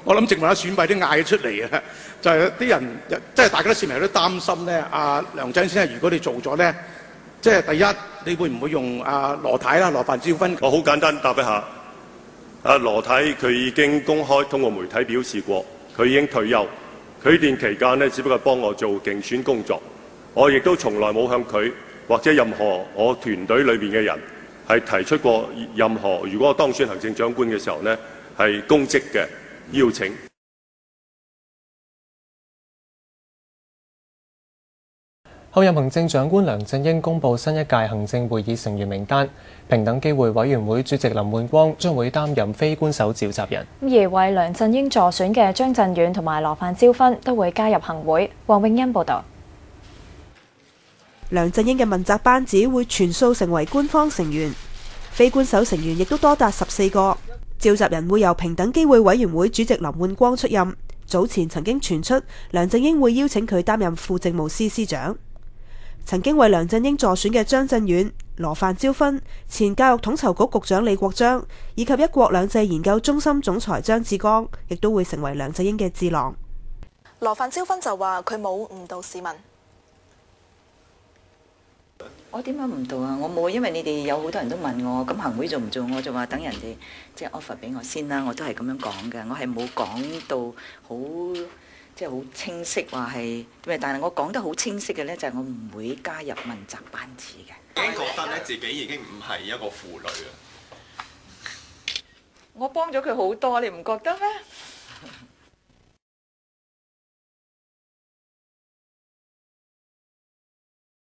我諗正話選委都嗌出嚟啊，就係啲人即係大家都市民有啲擔心咧。阿梁振英先生，如果你做咗咧，即係第一，你會唔會用羅太啦、羅范椒芬？我好簡單答一下。羅太佢已經公開通過媒體表示過，佢已經退休。佢呢段期間呢，只不過幫我做競選工作。我亦都從來冇向佢或者任何我團隊裏邊嘅人係提出過任何如果我當選行政長官嘅時候呢，係公職嘅邀請。候任行政長官梁振英公布新一屆行政會議成員名單，平等機會委員會主席林煥光將會擔任非官守召集人，而為梁振英助選嘅張震遠同埋羅范椒芬都會加入行會。黃永欣報導。梁振英嘅問責班子會全數成為官方成員，非官守成員亦都多達14個。召集人會由平等機會委員會主席林煥光出任。早前曾經傳出梁振英會邀請佢擔任副政務司司長。曾經為梁振英助選嘅張震遠、羅范椒芬、前教育統籌局局長李國章以及一國兩制研究中心總裁張志剛，亦都會成為梁振英嘅智囊。羅范椒芬就話佢冇誤導市民。我點解唔到啊？我冇，因為你哋有好多人都問我，咁行會做唔做？我就話等人哋即係 offer 俾我先啦。我都係咁樣講嘅，我係冇講到好即係好清晰話係咩，但係我講得好清晰嘅咧，就係我唔會加入問責班子嘅。已經覺得咧自己已經唔係一個婦女啊！我幫咗佢好多，你唔覺得咩？